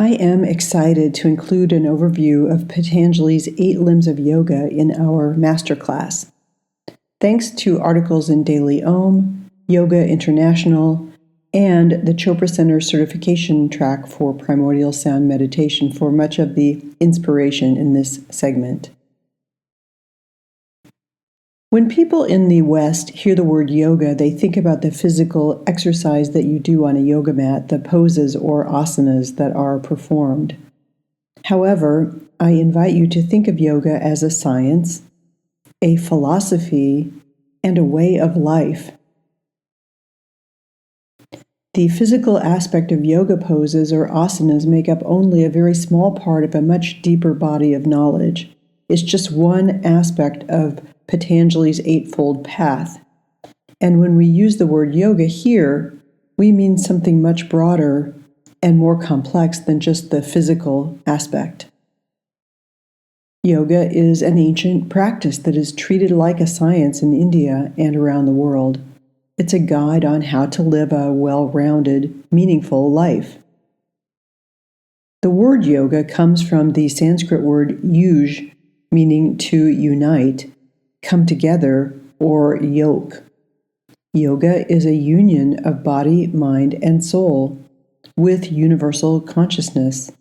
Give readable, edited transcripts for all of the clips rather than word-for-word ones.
I am excited to include an overview of Patanjali's 8 limbs of yoga in our Masterclass. Thanks to articles in Daily Om, Yoga International, and the Chopra Center certification track for primordial sound meditation for much of the inspiration in this segment. When people in the West hear the word yoga, they think about the physical exercise that you do on a yoga mat, the poses or asanas that are performed. However, I invite you to think of yoga as a science, a philosophy, and a way of life. The physical aspect of yoga poses or asanas make up only a very small part of a much deeper body of knowledge. It's just one aspect of Patanjali's eightfold path. And when we use the word yoga here, we mean something much broader and more complex than just the physical aspect. Yoga is an ancient practice that is treated like a science in India and around the world. It's a guide on how to live a well-rounded, meaningful life. The word yoga comes from the Sanskrit word yuj, meaning to unite, come together, or yoke. Yoga is a union of body, mind, and soul with universal consciousness.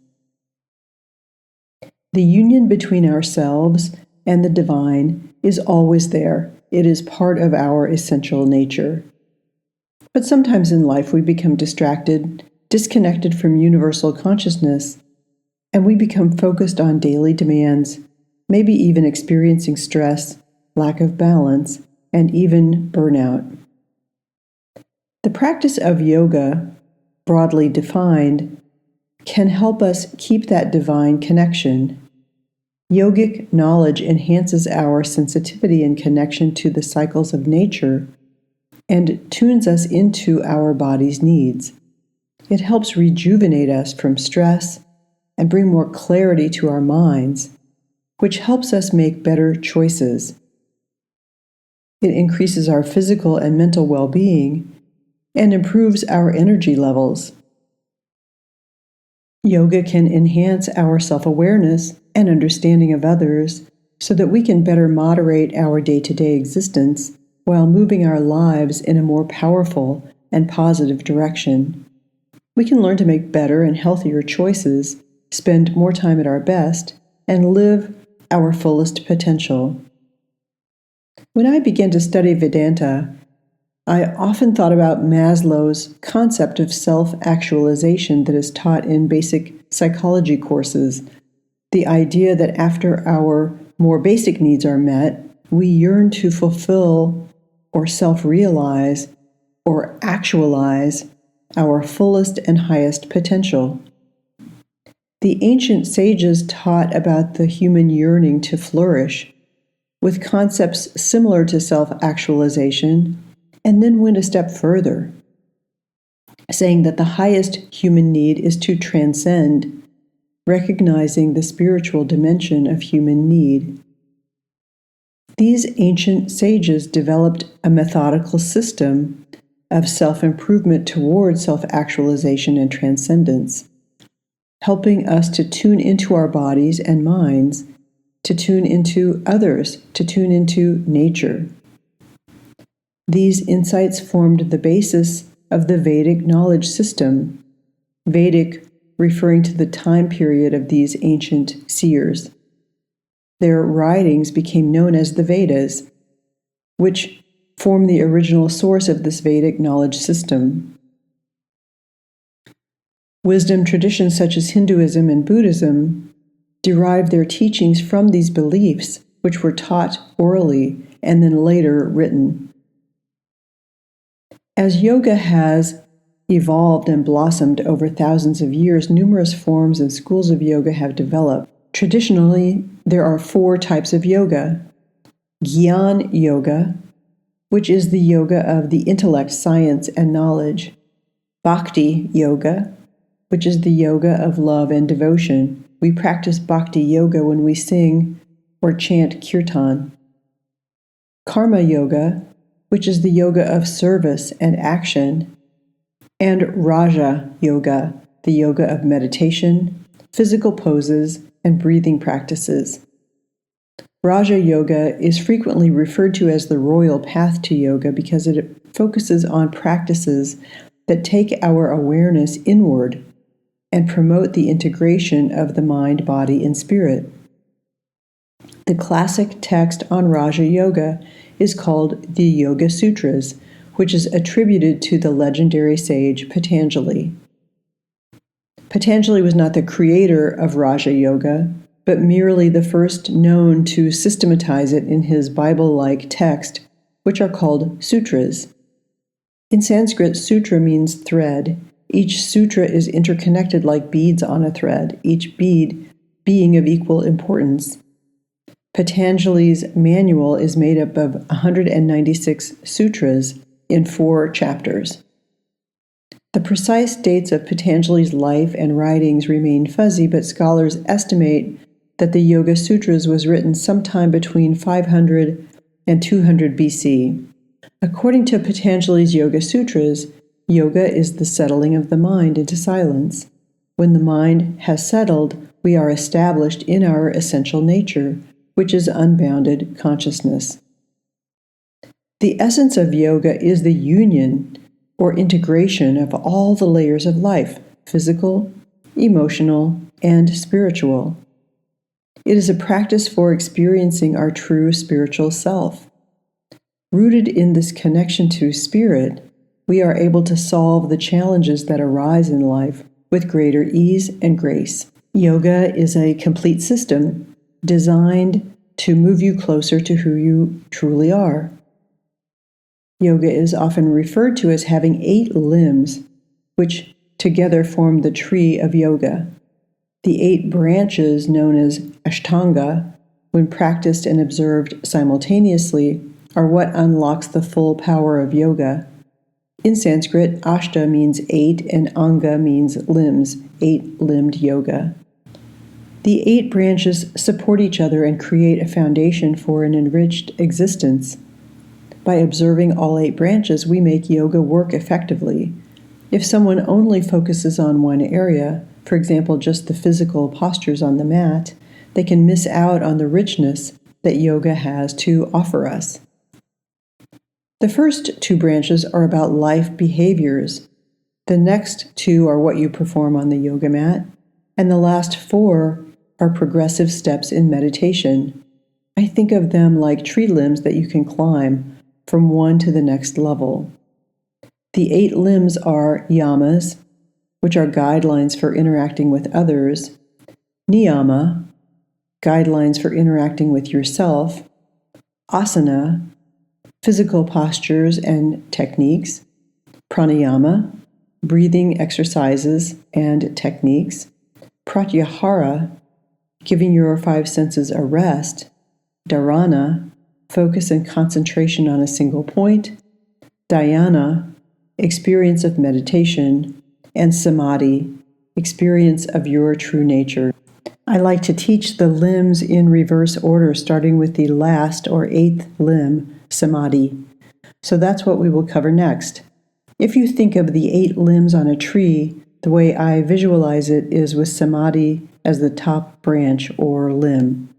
The union between ourselves and the divine is always there. It is part of our essential nature. But sometimes in life we become distracted, disconnected from universal consciousness, and we become focused on daily demands, maybe even experiencing stress, lack of balance, and even burnout. The practice of yoga, broadly defined, can help us keep that divine connection. Yogic knowledge enhances our sensitivity and connection to the cycles of nature and tunes us into our body's needs. It helps rejuvenate us from stress and bring more clarity to our minds, which helps us make better choices. It increases our physical and mental well-being and improves our energy levels. Yoga can enhance our self-awareness and understanding of others so that we can better moderate our day-to-day existence while moving our lives in a more powerful and positive direction. We can learn to make better and healthier choices, spend more time at our best, and live our fullest potential. When I began to study Vedanta, I often thought about Maslow's concept of self-actualization that is taught in basic psychology courses. The idea that after our more basic needs are met, we yearn to fulfill or self-realize or actualize our fullest and highest potential. The ancient sages taught about the human yearning to flourish, with concepts similar to self-actualization, and then went a step further, saying that the highest human need is to transcend, recognizing the spiritual dimension of human need. These ancient sages developed a methodical system of self-improvement towards self-actualization and transcendence, helping us to tune into our bodies and minds, to tune into others, to tune into nature. These insights formed the basis of the Vedic knowledge system, Vedic referring to the time period of these ancient seers. Their writings became known as the Vedas, which form the original source of this Vedic knowledge system. Wisdom traditions such as Hinduism and Buddhism derived their teachings from these beliefs, which were taught orally and then later written. As yoga has evolved and blossomed over thousands of years, numerous forms and schools of yoga have developed. Traditionally, there are 4 types of yoga. Jnana yoga, which is the yoga of the intellect, science, and knowledge. Bhakti yoga, which is the yoga of love and devotion. We practice bhakti yoga when we sing or chant kirtan. Karma yoga, which is the yoga of service and action. And Raja yoga, the yoga of meditation, physical poses, and breathing practices. Raja Yoga is frequently referred to as the royal path to yoga because it focuses on practices that take our awareness inward and promote the integration of the mind, body, and spirit. The classic text on Raja Yoga is called the Yoga Sutras, which is attributed to the legendary sage Patanjali. Patanjali was not the creator of Raja Yoga, but merely the first known to systematize it in his Bible-like text, which are called sutras. In Sanskrit, sutra means thread. Each sutra is interconnected like beads on a thread, each bead being of equal importance. Patanjali's manual is made up of 196 sutras in 4 chapters. The precise dates of Patanjali's life and writings remain fuzzy, but scholars estimate that the Yoga Sutras was written sometime between 500 and 200 BC. According to Patanjali's Yoga Sutras, yoga is the settling of the mind into silence. When the mind has settled, we are established in our essential nature, which is unbounded consciousness. The essence of yoga is the union or integration of all the layers of life, physical, emotional, and spiritual. It is a practice for experiencing our true spiritual self. Rooted in this connection to spirit, we are able to solve the challenges that arise in life with greater ease and grace. Yoga is a complete system designed to move you closer to who you truly are. Yoga is often referred to as having 8 limbs, which together form the tree of yoga. The 8 branches, known as Ashtanga, when practiced and observed simultaneously, are what unlocks the full power of yoga. In Sanskrit, Ashta means 8 and Anga means limbs, 8-limbed yoga. The 8 branches support each other and create a foundation for an enriched existence. By observing all 8 branches, we make yoga work effectively. If someone only focuses on one area, for example, just the physical postures on the mat, they can miss out on the richness that yoga has to offer us. The first 2 branches are about life behaviors. The next 2 are what you perform on the yoga mat, and the last 4 are progressive steps in meditation. I think of them like tree limbs that you can climb from one to the next level. The 8 limbs are Yamas, which are guidelines for interacting with others, Niyama, guidelines for interacting with yourself, Āsana, physical postures and techniques, Prāṇāyāma, breathing exercises and techniques, Pratyāhāra, giving your 5 senses a rest, Dhāraṇā, focus and concentration on a single point, Dhyāna, experience of meditation, and Samādhi, experience of your true nature. I like to teach the limbs in reverse order, starting with the last or 8th limb, Samādhi. So that's what we will cover next. If you think of the 8 limbs on a tree, the way I visualize it is with Samādhi as the top branch or limb.